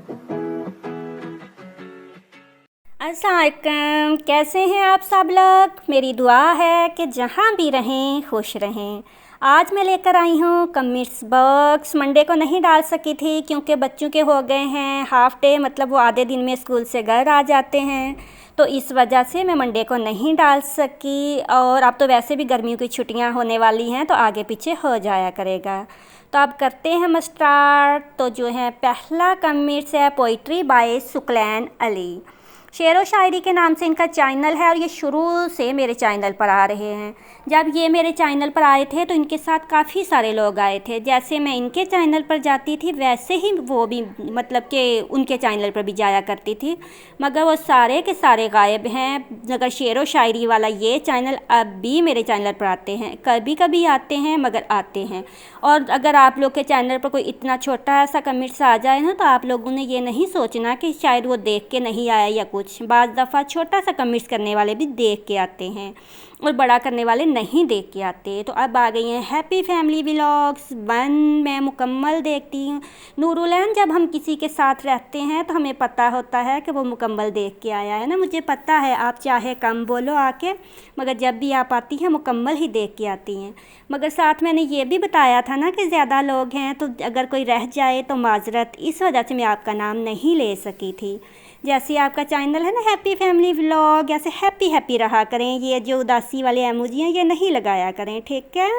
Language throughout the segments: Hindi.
अस्सलाम वालेकुम, कैसे हैं आप सब लोग। मेरी दुआ है कि जहाँ भी रहें खुश रहें। आज मैं लेकर आई हूँ कमिट्स बॉक्स। मंडे को नहीं डाल सकी थी क्योंकि बच्चों के हो गए हैं हाफ़ डे, मतलब वो आधे दिन में स्कूल से घर आ जाते हैं, तो इस वजह से मैं मंडे को नहीं डाल सकी। और अब तो वैसे भी गर्मियों की छुट्टियाँ होने वाली हैं तो आगे पीछे हो जाया करेगा। तो अब करते हैं हम स्टार्ट। तो जो है पहला कमिट्स है पोइट्री बाय सुकलैन अली। शेर व शायरी के नाम से इनका चैनल है और ये शुरू से मेरे चैनल पर आ रहे हैं। जब ये मेरे चैनल पर आए थे तो इनके साथ काफ़ी सारे लोग आए थे। जैसे मैं इनके चैनल पर जाती थी वैसे ही वो भी, मतलब कि उनके चैनल पर भी जाया करती थी, मगर वो सारे के सारे गायब हैं। मगर शेर व शायरी वाला ये चैनल अब भी मेरे चैनल पर आते हैं, कभी कभी आते हैं मगर आते हैं। और अगर आप लोग के चैनल पर कोई इतना छोटा सा कमेंट्स आ जाए ना तो आप लोगों ने ये नहीं सोचना कि शायद वो देख के नहीं आया या कुछ। बाज़ दफ़ा छोटा सा कमेंट्स करने वाले भी देख के आते हैं और बड़ा करने वाले नहीं देख के आते। तो अब आ गई हैं हैप्पी फैमिली व्लॉग्स 1। मैं मुकम्मल देखती हूँ। नूरुलैन, जब हम किसी के साथ रहते हैं तो हमें पता होता है कि वो मुकम्मल देख के आया है ना। मुझे पता है आप चाहे कम बोलो आके, मगर जब भी आप आती हैं मुकम्मल ही देख के आती हैं। मगर साथ मैंने ये भी बताया था ना कि ज़्यादा लोग हैं तो अगर कोई रह जाए तो माजरत, इस वजह से मैं आपका नाम नहीं ले सकी थी। जैसे आपका चैनल है ना हैप्पी फैमिली व्लॉग, ऐसे हैप्पी हैप्पी रहा करें। ये जो उदासी वाले इमोजी हैं ये नहीं लगाया करें, ठीक है।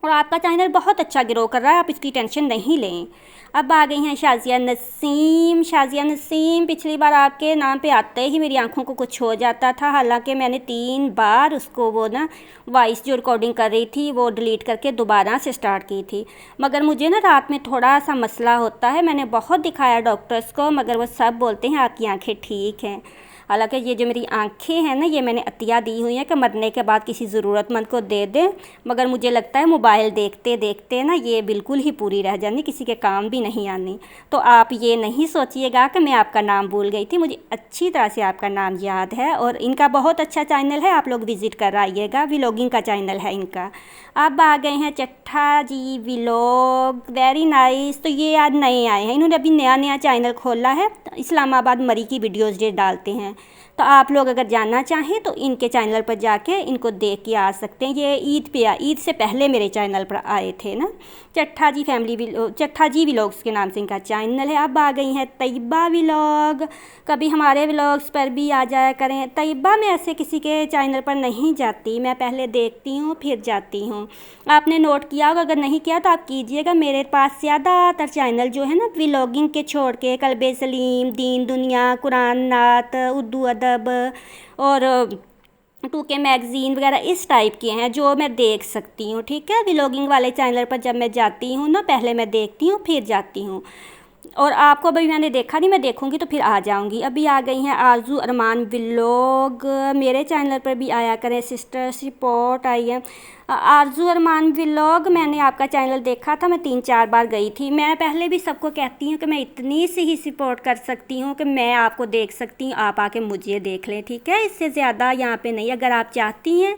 और आपका चैनल बहुत अच्छा ग्रो कर रहा है, आप इसकी टेंशन नहीं लें। अब आ गई हैं शाज़िया नसीम। शाज़िया नसीम, पिछली बार आपके नाम पे आते ही मेरी आंखों को कुछ हो जाता था। हालांकि मैंने 3 बार उसको वो ना वॉइस जो रिकॉर्डिंग कर रही थी वो डिलीट करके दोबारा से स्टार्ट की थी। मगर मुझे ना रात में थोड़ा सा मसला होता है। मैंने बहुत दिखाया डॉक्टर्स को मगर वो सब बोलते हैं आपकी आँखें ठीक हैं। हालांकि ये जो मेरी आंखें हैं ना ये मैंने अतिया दी हुई हैं कि मरने के बाद किसी ज़रूरतमंद को दे दें, मगर मुझे लगता है मोबाइल देखते देखते ना ये बिल्कुल ही पूरी रह जानी, किसी के काम भी नहीं आनी। तो आप ये नहीं सोचिएगा कि मैं आपका नाम भूल गई थी, मुझे अच्छी तरह से आपका नाम याद है। और इनका बहुत अच्छा चैनल है, आप लोग विज़िट कर आइएगा, व्लॉगिंग का चैनल है इनका। अब आ गए हैं चट्ठा जी व्लॉग, वेरी नाइस। तो ये आज नए आए हैं, इन्होंने अभी नया नया चैनल खोला है, इस्लामाबाद मरी की वीडियोज़ ये डालते हैं। तो आप लोग अगर जानना चाहें तो इनके चैनल पर जाके इनको देख के आ सकते हैं। ये ईद से पहले मेरे चैनल पर आए थे ना। चट्ठा जी व्लॉग्स के नाम से इनका चैनल है। अब आ गई हैं तैयबा व्लॉग, कभी हमारे व्लॉग्स पर भी आ जाया करें। तैयबा, मैं ऐसे किसी के चैनल पर नहीं जाती, मैं पहले देखती हूँ फिर जाती हूँ। आपने नोट किया होगा, अगर नहीं किया तो आप कीजिएगा। मेरे पास ज़्यादातर चैनल जो है ना व्लॉगिंग के छोड़ के कल्बे सलीम, दीन दुनिया, कुरान नात, उर्दू अदब और 2K मैगज़ीन वगैरह इस टाइप के हैं जो मैं देख सकती हूँ, ठीक है। व्लॉगिंग वाले चैनल पर जब मैं जाती हूँ ना पहले मैं देखती हूँ फिर जाती हूँ। और आपको अभी मैंने देखा नहीं, मैं देखूँगी तो फिर आ जाऊँगी। अभी आ गई हैं आरजू अरमान व्लॉग, मेरे चैनल पर भी आया करें। सिस्टर सपोर्ट आई है आरजू अरमान व्लॉग। मैंने आपका चैनल देखा था, मैं 3-4 बार गई थी। मैं पहले भी सबको कहती हूँ कि मैं इतनी सी ही सपोर्ट कर सकती हूँ कि मैं आपको देख सकती हूँ, आप आके मुझे देख लें, ठीक है। इससे ज़्यादा यहाँ पे नहीं। अगर आप चाहती हैं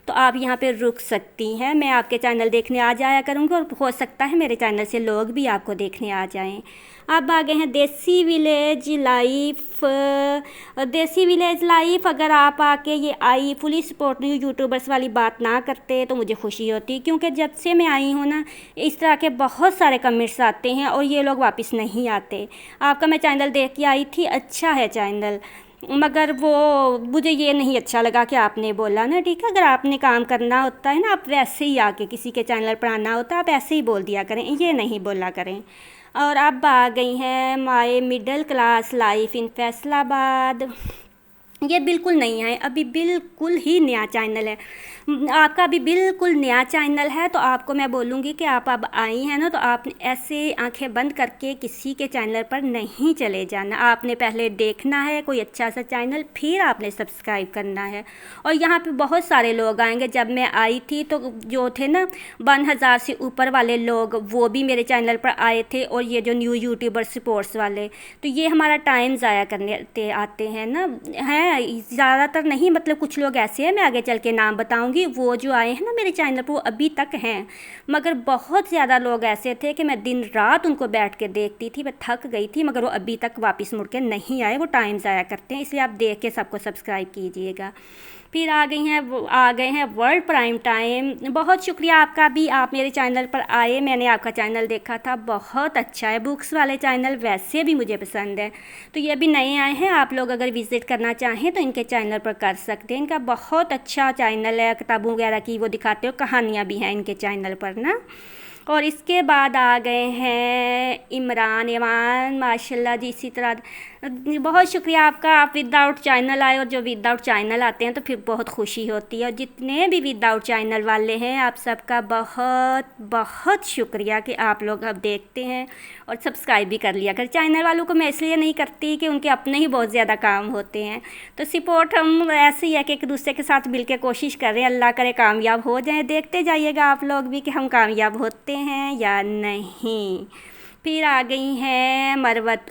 तो आप यहाँ पे रुक सकती हैं, मैं आपके चैनल देखने आ जाया करूँगी और हो सकता है मेरे चैनल से लोग भी आपको देखने आ जाएं। अब आ गए हैं देसी विलेज लाइफ। देसी विलेज लाइफ अगर आप आके ये आई फुली सपोर्ट यूट्यूबर्स वाली बात ना करते तो मुझे खुशी होती, क्योंकि जब से मैं आई हूँ ना इस तरह के बहुत सारे कमेंट्स आते हैं और ये लोग वापस नहीं आते। आपका मैं चैनल देख के आई थी, अच्छा है चैनल, मगर वो मुझे ये नहीं अच्छा लगा कि आपने बोला ना, ठीक है। अगर आपने काम करना होता है ना आप वैसे ही आके किसी के चैनल पर आना होता है, आप ऐसे ही बोल दिया करें, ये नहीं बोला करें। और अब आ गई हैं my middle class life in Faisalabad. ये बिल्कुल नहीं है, अभी बिल्कुल ही नया चैनल है आपका, अभी बिल्कुल नया चैनल है। तो आपको मैं बोलूँगी कि आप अब आई हैं ना तो आप ऐसे आंखें बंद करके किसी के चैनल पर नहीं चले जाना। आपने पहले देखना है कोई अच्छा सा चैनल, फिर आपने सब्सक्राइब करना है। और यहाँ पे बहुत सारे लोग आएंगे। जब मैं आई थी तो जो थे ना 1000 से ऊपर वाले लोग वो भी मेरे चैनल पर आए थे, और ये जो न्यू यूट्यूबर स्पोर्ट्स वाले, तो ये हमारा टाइम ज़ाया करने आते हैं ना, हैं हैं, ज़्यादातर नहीं, मतलब कुछ लोग ऐसे हैं, मैं आगे चल के नाम बताऊंगी, वो जो आए हैं ना मेरे चैनल पर वो अभी तक हैं। मगर बहुत ज़्यादा लोग ऐसे थे कि मैं दिन रात उनको बैठ के देखती थी, मैं थक गई थी, मगर वो अभी तक वापस मुड़ के नहीं आए, वो टाइम ज़ाया करते हैं, इसलिए आप देख के सबको सब्सक्राइब कीजिएगा। फिर आ गए हैं वर्ल्ड प्राइम टाइम। बहुत शुक्रिया आपका भी, आप मेरे चैनल पर आए, मैंने आपका चैनल देखा था, बहुत अच्छा है। बुक्स वाले चैनल वैसे भी मुझे पसंद है, तो ये भी नए आए हैं, आप लोग अगर विज़िट करना चाहें तो इनके चैनल पर कर सकते हैं। इनका बहुत अच्छा चैनल है, किताबों वगैरह की वो दिखाते हो, कहानियाँ भी हैं इनके चैनल पर ना। और इसके बाद आ गए हैं इमरान ईमान, माशाल्लाह जी। इसी तरह बहुत शुक्रिया आपका, आप विदाउट चैनल आए, और जो विदाउट चैनल आते हैं तो फिर बहुत खुशी होती है। और जितने भी विदाउट चैनल वाले हैं, आप सबका बहुत बहुत शुक्रिया कि आप लोग अब देखते हैं और सब्सक्राइब भी कर लिया कर। चैनल वालों को मैं इसलिए नहीं करती कि उनके अपने ही बहुत ज़्यादा काम होते हैं, तो सपोर्ट हम ऐसे ही है कि एक दूसरे के साथ मिल के कोशिश कर रहे हैं, अल्लाह करे कामयाब हो जाएं। देखते जाइएगा आप लोग भी कि हम कामयाब होते हैं या नहीं। फिर आ गई हैं मरवत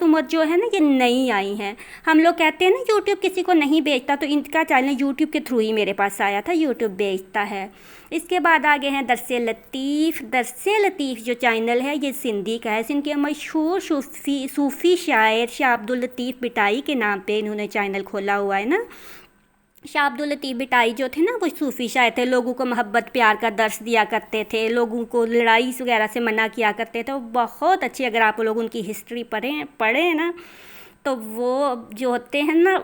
उमर जो है ना, ये नई आई हैं। हम लोग कहते हैं ना यूट्यूब किसी को नहीं बेचता, तो इनका चैनल यूट्यूब के थ्रू ही मेरे पास आया था, यूट्यूब बेचता है। इसके बाद आ गए हैं दरसे लतीफ़ जो चैनल है ये सिंधी का है। इनके मशहूर सूफ़ी शायर शाह अब्दुल लतीफ़ बिटाई के नाम पे इन्होंने चैनल खोला हुआ है ना। शाह अब्दुल लतीफ़ बिटाई जो थे ना, वो सूफ़ी शायर थे, लोगों को मोहब्बत प्यार का दर्स दिया करते थे, लोगों को लड़ाई वगैरह से मना किया करते थे। वो बहुत अच्छी, अगर आप लोग उनकी हिस्ट्री पढ़ें ना, तो वो जो होते हैं ना,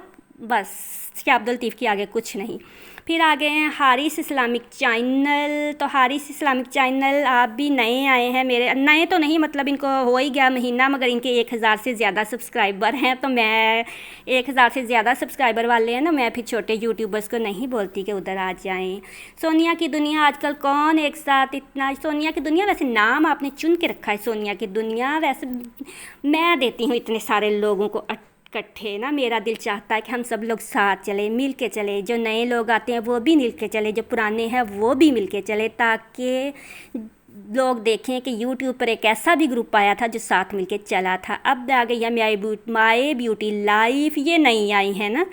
बस शाह अब्दुल लतीफ़ की आगे कुछ नहीं। फिर आ गए हैं हारिस इस्लामिक चैनल। तो हारिस इस्लामिक चैनल आप भी नए आए हैं, मेरे नए तो नहीं, मतलब इनको हो ही गया महीना, मगर इनके 1000 से ज़्यादा सब्सक्राइबर हैं। तो मैं 1000 से ज़्यादा सब्सक्राइबर वाले हैं ना, मैं फिर छोटे यूट्यूबर्स को नहीं बोलती कि उधर आ जाएं। सोनिया की दुनिया, आजकल कौन एक साथ इतना, सोनिया की दुनिया वैसे नाम आपने चुन के रखा है, सोनिया की दुनिया। वैसे मैं देती हूँ इतने सारे लोगों को इकट्ठे ना, मेरा दिल चाहता है कि हम सब लोग साथ चले, मिल के चले, जो नए लोग आते हैं वो भी मिल के चले, जो पुराने हैं वो भी मिल के चले, ताकि लोग देखें कि यूट्यूब पर एक ऐसा भी ग्रुप आया था जो साथ मिल के चला था। अब आ गई है माई ब्यूटी लाइफ, ये नई आई है ना,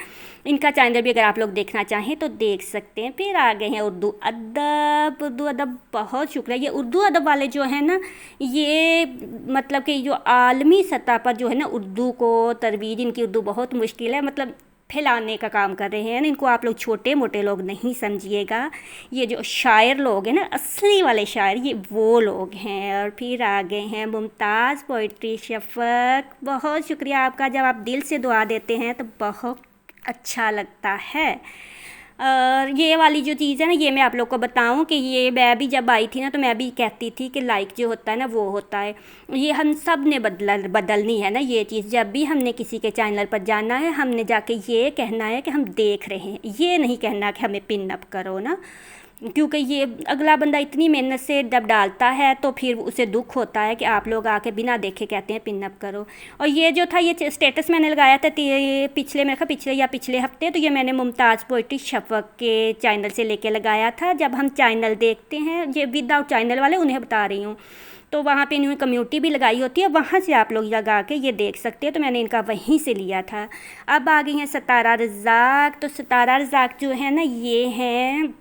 इनका चैनल भी अगर आप लोग देखना चाहें तो देख सकते हैं। फिर आ गए हैं उर्दू अदब, बहुत शुक्रिया। ये उर्दू अदब वाले जो है ना, ये मतलब कि जो आलमी सतह पर जो है ना उर्दू को तरवीज, इनकी उर्दू बहुत मुश्किल है, मतलब फैलाने का काम कर रहे हैं। इनको आप लोग छोटे मोटे लोग नहीं समझिएगा, ये जो शायर लोग हैं ना, असली वाले शायर, ये वो लोग हैं। और फिर आ गए हैं मुमताज़ पोइट्री शफ़क़, बहुत शुक्रिया आपका, जब आप दिल से दुआ देते हैं तो बहुत अच्छा लगता है। और ये वाली जो चीज़ है ना, ये मैं आप लोग को बताऊं कि ये मैं भी जब आई थी ना, तो मैं भी कहती थी कि लाइक जो होता है ना वो होता है, ये हम सब ने बदलनी है ना ये चीज़। जब भी हमने किसी के चैनल पर जाना है, हमने जाके ये कहना है कि हम देख रहे हैं, ये नहीं कहना कि हमें पिन अप करो ना, क्योंकि ये अगला बंदा इतनी मेहनत से जब डालता है तो फिर उसे दुख होता है कि आप लोग आके बिना देखे कहते हैं पिन अप करो। और ये जो था, ये स्टेटस मैंने लगाया था पिछले हफ्ते, तो ये मैंने मुमताज़ पोइट्री शफ़क़ के चैनल से लेके लगाया था। जब हम चैनल देखते हैं, ये विदाउट चैनल वाले उन्हें बता रही हूँ, तो वहाँ पे इन्होंने कम्युनिटी भी लगाई होती है, वहाँ से आप लोग लगा के ये देख सकते हैं, तो मैंने इनका वहीं से लिया था। अब आ गई हैं सितारा रज़ाक़। तो सितारा रज़ाक़ जो है ना, ये हैं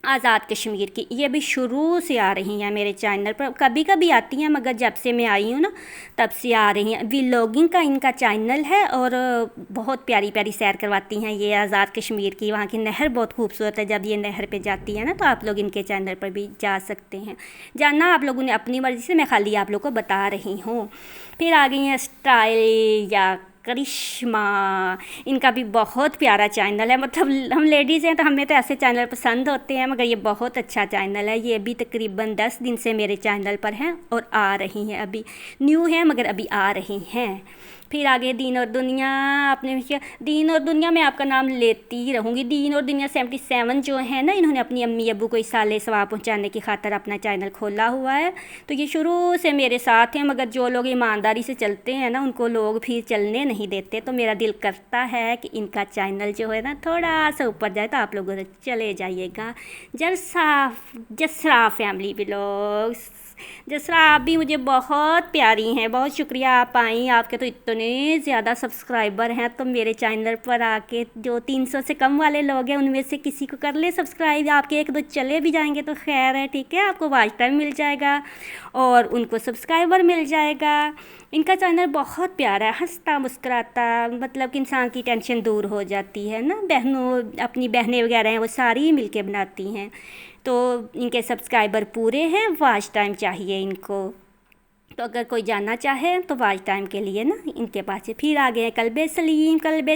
आज़ाद कश्मीर की, ये भी शुरू से आ रही हैं मेरे चैनल पर, कभी कभी आती हैं, मगर जब से मैं आई हूँ ना तब से आ रही हैं। व्लॉगिंग का इनका चैनल है और बहुत प्यारी प्यारी सैर करवाती हैं ये आज़ाद कश्मीर की। वहाँ की नहर बहुत खूबसूरत है, जब ये नहर पे जाती है ना, तो आप लोग इनके चैनल पर भी जा सकते हैं, जानना आप लोगों ने अपनी मर्ज़ी से, मैं खाली आप लोग को बता रही हूँ। फिर आ गई हैं स्टाइल या करिश्मा, इनका भी बहुत प्यारा चैनल है, मतलब हम लेडीज़ हैं तो हमें तो ऐसे चैनल पसंद होते हैं, मगर ये बहुत अच्छा चैनल है। ये भी तकरीबन 10 दिन से मेरे चैनल पर हैं और आ रही हैं, अभी न्यू है मगर अभी आ रही हैं। फिर आगे दीन और दुनिया, आपने दीन और दुनिया में आपका नाम लेती ही रहूँगी। दीन और दुनिया 77 जो है ना, इन्होंने अपनी अम्मी अब्बू को इस साल सवाब पहुँचाने की खातिर अपना चैनल खोला हुआ है, तो ये शुरू से मेरे साथ हैं, मगर जो लोग ईमानदारी से चलते हैं ना, उनको लोग फिर चलने नहीं देते। तो मेरा दिल करता है कि इनका चैनल जो है ना थोड़ा सा ऊपर जाए, तो आप लोग चले जाइएगा। जसरा फैमिली व्लॉग्स, जसरा आप भी मुझे बहुत प्यारी हैं, बहुत शुक्रिया आप आई। आपके तो इतने ज़्यादा सब्सक्राइबर हैं, तो मेरे चैनल पर आके जो 300 से कम वाले लोग हैं उनमें से किसी को कर ले सब्सक्राइब। आपके एक दो चले भी जाएंगे तो खैर है, ठीक है, आपको वॉच टाइम मिल जाएगा और उनको सब्सक्राइबर मिल जाएगा। इनका चैनल बहुत प्यारा है, हंसता मुस्कुराता, मतलब कि इंसान की टेंशन दूर हो जाती है ना। बहनों, अपनी बहनें वगैरह हैं वो सारी मिलके बनाती हैं। तो इनके सब्सक्राइबर पूरे हैं, वॉच टाइम चाहिए इनको। तो अगर कोई जानना चाहे तो वॉच टाइम के लिए ना इनके पास से। फिर आ गए हैं कल्बे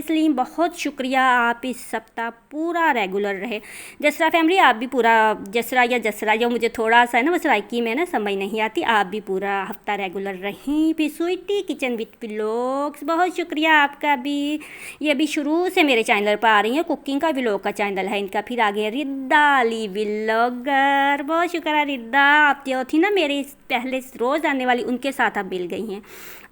सलीम, बहुत शुक्रिया, आप इस सप्ताह पूरा रेगुलर रहे। जसरा फैमिली आप भी पूरा, जसरा जो मुझे थोड़ा सा है ना वो सराइकी में ना समझ नहीं आती, आप भी पूरा हफ्ता रेगुलर रहीं। फिर स्वीटी किचन विथ व्लॉग्स, बहुत शुक्रिया आपका भी। ये भी शुरू से मेरे चैनल पर आ रही हैं, कुकिंग का व्लॉग का चैनल है इनका। फिर आ गए रिद्दा अली व्लॉगर, बहुत शुक्रिया रिद्दा, आप जो थी ना मेरे पहले रोज़ आने वाली, उनके साथ अब मिल गई हैं।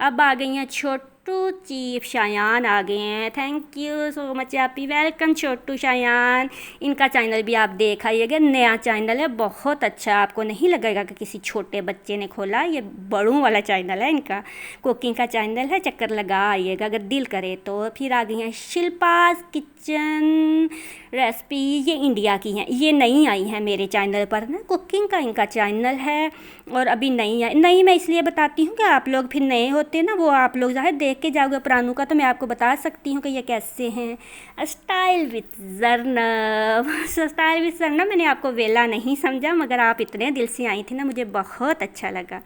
अब आ गई हैं छोटू चीफ शायान आ गए हैं, थैंक यू सो मच आपी, वेलकम छोटू शायान। इनका चैनल भी आप देख आइएगा, नया चैनल है, बहुत अच्छा, आपको नहीं लगेगा कि किसी छोटे बच्चे ने खोला, ये बड़ों वाला चैनल है इनका, कुकिंग का चैनल है, चक्कर लगा आइएगा अगर दिल करे तो। फिर आ गई हैं शिल्पास किचन रेसिपी, ये इंडिया की हैं, ये नई आई हैं मेरे चैनल पर ना, कुकिंग का इनका चैनल है और अभी नई मैं इसलिए बताती हूँ कि आप लोग फिर नए होते ना, वो आप लोग ज़ाहिर देख के जाओगे पुरानों का, तो मैं आपको बता सकती हूँ कि ये कैसे हैं। स्टाइल विथ जरनब, स्टाइल विथ जरनब मैंने आपको वेला नहीं समझा, मगर आप इतने दिल से आई थी ना, मुझे बहुत अच्छा लगा।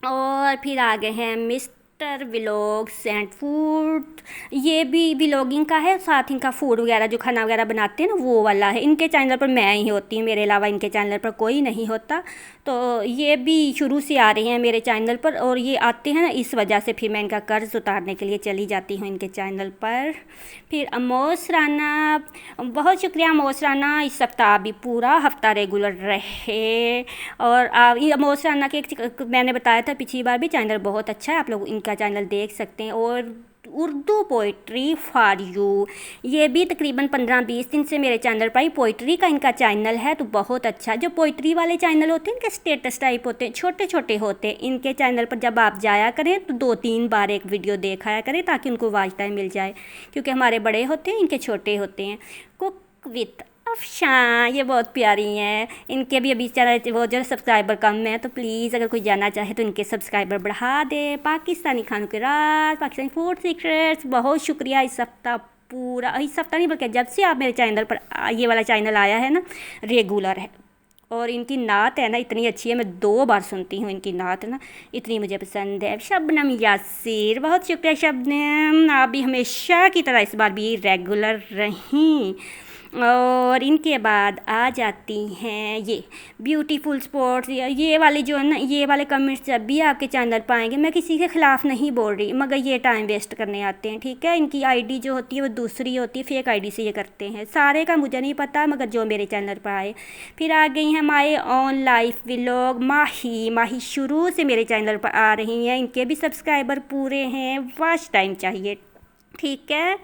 और फिर आ गए हैं मिस्टर व्लॉग्स एंड फूड, ये भी व्लॉगिंग का है, साथ इनका फूड वगैरह जो खाना वगैरह बनाते हैं ना वो वाला है। इनके चैनल पर मैं ही होती हूँ, मेरे अलावा इनके चैनल पर कोई नहीं होता। तो ये भी शुरू से आ रही हैं मेरे चैनल पर, और ये आते हैं ना इस वजह से फिर मैं इनका कर्ज उतारने के लिए चली जाती हूँ इनके चैनल पर। फिर अमोस राना, बहुत शुक्रिया अमोस राना, इस सप्ताह भी पूरा हफ्ता रेगुलर रहे। और अमोस राना के मैंने बताया था पिछली बार भी, चैनल बहुत अच्छा है, आप लोग इनका चैनल देख सकते हैं। और उर्दू पोइट्री फॉर यू, ये भी तकरीबन 15-20 दिन से मेरे चैनल पर ही पोइट्री का इनका चैनल है, तो बहुत अच्छा। जो पोइट्री वाले चैनल होते हैं इनके स्टेटस टाइप होते हैं, छोटे छोटे होते हैं, इनके चैनल पर जब आप जाया करें तो 2-3 बार एक वीडियो देखाया करें ताकि उनको वॉच टाइम मिल जाए, क्योंकि हमारे बड़े होते हैं, इनके छोटे होते हैं। कुक विथ अफशान, ये बहुत प्यारी हैं, इनके भी अभी चैनल वो जो सब्सक्राइबर कम है, तो प्लीज़ अगर कोई जानना चाहे तो इनके सब्सक्राइबर बढ़ा दे। पाकिस्तानी खानों के राज, पाकिस्तानी फूड सीक्रेट्स, बहुत शुक्रिया। इस सप्ताह पूरा, इस सप्ताह नहीं बल्कि जब से आप मेरे चैनल पर ये वाला चैनल आया है ना, रेगुलर है। और इनकी नात है ना इतनी अच्छी है, मैं 2 बार सुनती हूँ इनकी नात ना, इतनी मुझे पसंद है। शबनम यासिर, बहुत शुक्रिया शबनम, आप भी हमेशा की तरह इस बार भी रेगुलर रहीं। और इनके बाद आ जाती हैं ये ब्यूटीफुल स्पॉट्स, ये वाले जो है ना, ये वाले कमेंट्स जब भी आपके चैनल पर आएंगे, मैं किसी के ख़िलाफ़ नहीं बोल रही, मगर ये टाइम वेस्ट करने आते हैं, ठीक है। इनकी आईडी जो होती है वो दूसरी होती है, फेक आईडी से ये करते हैं, सारे का मुझे नहीं पता, मगर जो मेरे चैनल पर आए। फिर आ गई हैं माय ऑन लाइफ व्लॉग, माही शुरू से मेरे चैनल पर आ रही हैं, इनके भी सब्सक्राइबर पूरे हैं, वॉच टाइम चाहिए, ठीक है।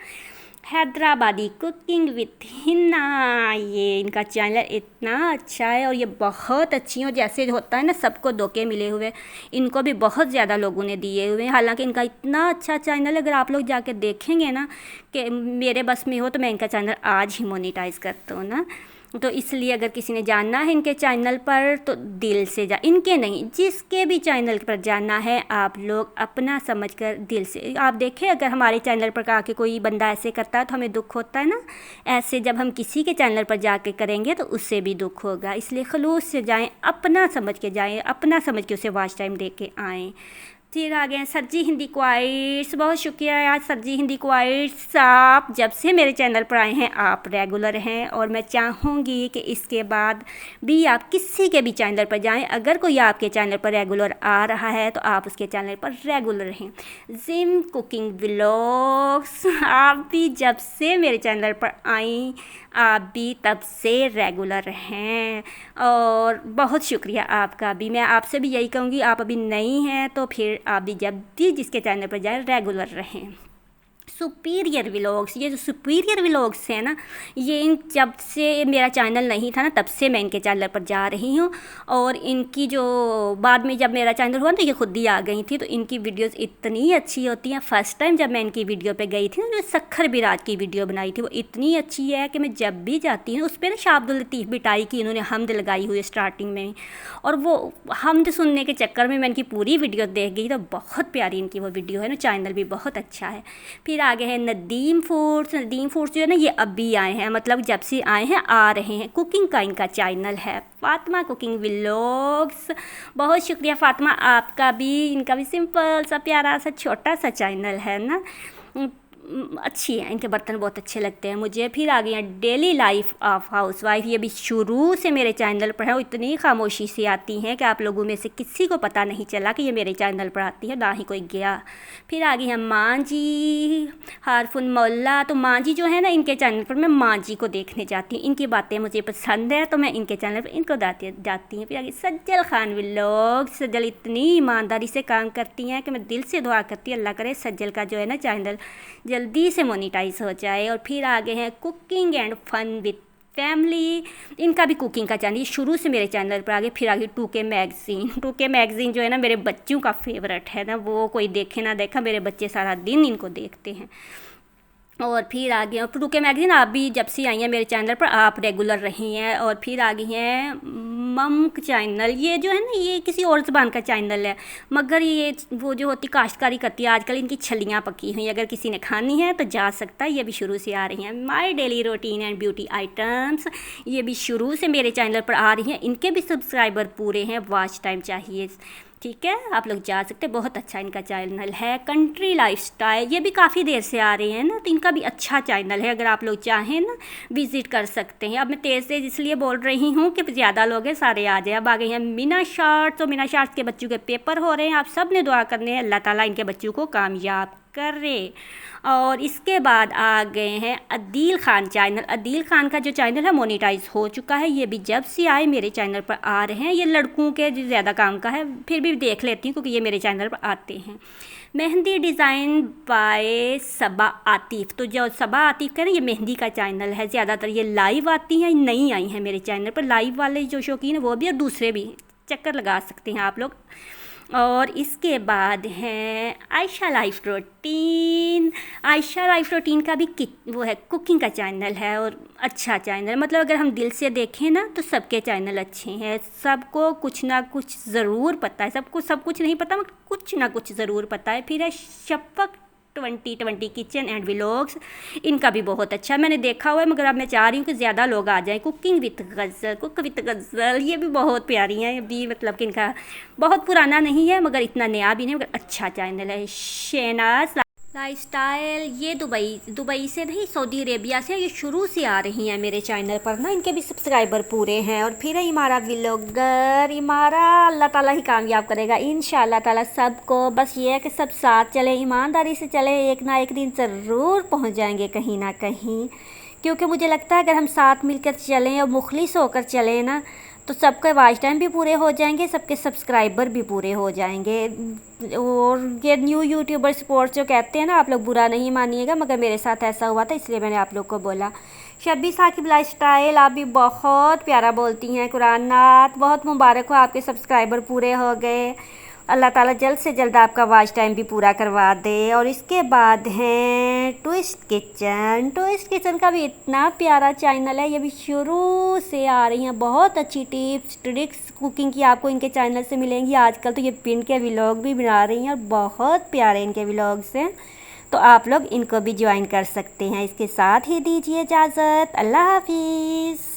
हैदराबादी कुकिंग विथ हिना, ये इनका चैनल इतना अच्छा है और ये बहुत अच्छी हो, जैसे होता है ना सबको धोखे मिले हुए, इनको भी बहुत ज़्यादा लोगों ने दिए हुए हैं। हालांकि इनका इतना अच्छा चैनल है, अगर आप लोग जाके देखेंगे ना कि मेरे बस में हो तो मैं इनका चैनल आज ही मोनेटाइज़ करता हूँ ना। तो इसलिए अगर किसी ने जानना है इनके चैनल पर तो दिल से इनके नहीं, जिसके भी चैनल पर जानना है आप लोग अपना समझकर दिल से आप देखें। अगर हमारे चैनल पर आके कोई बंदा ऐसे करता है तो हमें दुख होता है ना, ऐसे जब हम किसी के चैनल पर जाके करेंगे तो उससे भी दुख होगा। इसलिए खलूस से जाएं, अपना समझ के जाएं, अपना समझ के उसे वॉच टाइम दे के आएँ। फिर आ गए सरजी हिंदी क्वाइट्स, बहुत शुक्रिया यार सरजी हिंदी क्वाइट्स, आप जब से मेरे चैनल पर आए हैं आप रेगुलर हैं, और मैं चाहूँगी कि इसके बाद भी आप किसी के भी चैनल पर जाएं, अगर कोई आपके चैनल पर रेगुलर आ रहा है तो आप उसके चैनल पर रेगुलर रहें। जिम कुकिंग व्लॉग्स, आप भी जब से मेरे चैनल पर आई आप भी तब से रेगुलर हैं, और बहुत शुक्रिया आपका भी। मैं आपसे भी यही कहूँगी, आप अभी नई हैं तो फिर आप भी जब भी जिसके चैनल पर जाएं रेगुलर रहें। Superior vlogs. ये जो सुपीरियर व्लॉग्स हैं ना, ये जब से मेरा चैनल नहीं था ना, तब से मैं इनके चैनल पर जा रही हूँ। और इनकी जो बाद में जब मेरा चैनल हुआ तो ये खुद ही आ गई थी। तो इनकी वीडियोस इतनी अच्छी होती हैं। फ़र्स्ट टाइम जब मैं इनकी वीडियो पे गई थी ना, जो सखर बिराज की वीडियो बनाई थी, वो इतनी अच्छी है कि मैं जब भी जाती हूँ उस पर ना शाब्दुल लतीफ़ बिटाई की इन्होंने हमद लगाई हुई है स्टार्टिंग में, और वो हमद सुनने के चक्कर में मैं इनकी पूरी वीडियो देख गई। तो बहुत प्यारी इनकी वो वीडियो है ना, चैनल भी बहुत अच्छा है। फिर आगे है नदीम फूड्स। नदीम फूड्स जो है ना, ये अभी आए हैं, मतलब जब से आए हैं आ रहे हैं। कुकिंग का इनका चैनल है, फ़ातिमा कुकिंग व्लॉग्स। बहुत शुक्रिया फ़ातिमा आपका भी। इनका भी सिंपल सा प्यारा सा छोटा सा चैनल है ना, अच्छी है। इनके बर्तन बहुत अच्छे लगते हैं मुझे। फिर आ गई हैं डेली लाइफ ऑफ हाउसवाइफ। ये भी शुरू से मेरे चैनल पर है, और इतनी खामोशी से आती हैं कि आप लोगों में से किसी को पता नहीं चला कि ये मेरे चैनल पर आती है, ना ही कोई गया। फिर आ गई हैं माँ जी हारफुन मोल्ला। तो माँ जी जो है ना, इनके चैनल पर मैं माँ जी को देखने जाती हूँ, इनकी बातें मुझे पसंद है तो मैं इनके चैनल पर इनको जाती हूँ। फिर आगे सज्जल खान व्लॉग। सज्जल इतनी ईमानदारी से काम करती हैं कि मैं दिल से दुआ करती हूँ अल्लाह करे सज्जल का जो है ना चैनल जल्दी से मोनेटाइज हो जाए। और फिर आगे हैं cooking and fun with family. इनका भी कुकिंग का चैनल शुरू से मेरे चैनल पर आगे। फिर आगे 2K मैगज़ीन। 2K मैगज़ीन जो है ना, मेरे बच्चों का फेवरेट है ना, वो कोई देखे ना देखा, मेरे बच्चे सारा दिन इनको देखते हैं। और फिर आ गए 2K मैगज़ीन, आप भी जब से आई हैं मेरे चैनल पर आप रेगुलर रही हैं। और फिर आ गई हैं मम्क चैनल। ये जो है ना, ये किसी और ज़बान का चैनल है, मगर ये वो जो होती काश्तकारी करती है, आजकल इनकी छलियाँ पकी हुई, अगर किसी ने खानी है तो जा सकता है। ये भी शुरू से आ रही हैं। My daily routine and beauty items, ये भी शुरू से मेरे चैनल पर आ रही हैं। इनके भी सब्सक्राइबर पूरे हैं, वॉच टाइम चाहिए, ठीक है, आप लोग जा सकते हैं, बहुत अच्छा इनका चैनल है। कंट्री लाइफस्टाइल, ये भी काफ़ी देर से आ रहे हैं ना, तो इनका भी अच्छा चैनल है, अगर आप लोग चाहें ना विज़िट कर सकते हैं। अब मैं तेज़ इसलिए बोल रही हूँ कि ज़्यादा लोग हैं, सारे आ जाए। अब आ गए हैं मीना शार्ट्स। तो मीना शार्ट्स के बच्चों के पेपर हो रहे हैं, आप सब ने दुआ करने हैं अल्लाह ताला इनके बच्चों को कामयाब करे। और इसके बाद आ गए हैं अदील ख़ान चैनल। अदील ख़ान का जो चैनल है मोनेटाइज हो चुका है, ये भी जब से आए मेरे चैनल पर आ रहे हैं। ये लड़कों के ज़्यादा काम का है, फिर भी देख लेती हूँ क्योंकि ये मेरे चैनल पर आते हैं। मेहंदी डिज़ाइन बाय सबा आतिफ़। तो जो सबा आतिफ़ का ना, ये मेहंदी का चैनल है, ज़्यादातर ये लाइव आती हैं, नई आई हैं मेरे चैनल पर। लाइव वाले जो शौकीन है वो भी, और दूसरे भी चक्कर लगा सकते हैं आप लोग। और इसके बाद हैं Ayesha life routine. Ayesha life routine का भी वो है, कुकिंग का चैनल है, और अच्छा चैनल है। मतलब अगर हम दिल से देखें ना तो सबके चैनल अच्छे हैं, सबको कुछ ना कुछ ज़रूर पता है। सबको सब कुछ नहीं पता, मगर कुछ ना कुछ ज़रूर पता है। फिर है शफक 2020 किचन एंड व्लॉग्स। इनका भी बहुत अच्छा मैंने देखा हुआ है, मगर अब मैं चाह रही हूँ कि ज़्यादा लोग आ जाएं। Cooking with Ghazal, cook with Ghazal, ये भी बहुत प्यारी हैं। भी मतलब कि इनका बहुत पुराना नहीं है, मगर इतना नया भी नहीं, मगर अच्छा चैनल है। शहनाज लाइफस्टाइल, ये दुबई से नहीं, सऊदी अरेबिया से ये शुरू से आ रही हैं मेरे चैनल पर ना, इनके भी सब्सक्राइबर पूरे हैं। और फिर है इमारा व्लॉगर। इमारा अल्लाह ताला ही कामयाब करेगा इंशाअल्लाह ताला सबको। बस ये है कि सब साथ चले, ईमानदारी से चले, एक ना एक दिन ज़रूर पहुंच जाएंगे कहीं ना कहीं। क्योंकि मुझे लगता है अगर हम साथ मिलकर चलें और मुखलिस होकर चलें ना, तो सबके वॉच टाइम भी पूरे हो जाएंगे, सबके सब्सक्राइबर भी पूरे हो जाएंगे। और ये न्यू यूट्यूबर स्पोर्ट्स जो कहते हैं ना, आप लोग बुरा नहीं मानिएगा, मगर मेरे साथ ऐसा हुआ था इसलिए मैंने आप लोग को बोला। शब्बी साकिब लाइफस्टाइल, आप भी बहुत प्यारा बोलती हैं कुरान नात, बहुत मुबारक हो, आपके सब्सक्राइबर पूरे हो गए। अल्लाह ताला जल्द से जल्द आपका वॉच टाइम भी पूरा करवा दे। और इसके बाद हैं ट्विस्ट किचन। ट्विस्ट किचन का भी इतना प्यारा चैनल है, ये भी शुरू से आ रही हैं। बहुत अच्छी टिप्स ट्रिक्स कुकिंग की आपको इनके चैनल से मिलेंगी। आजकल तो ये पिन के व्लॉग भी बना रही हैं, और बहुत प्यारे इनके व्लॉग्स हैं, तो आप लोग इनको भी ज्वाइन कर सकते हैं। इसके साथ ही दीजिए इजाज़त, अल्लाह हाफिज़।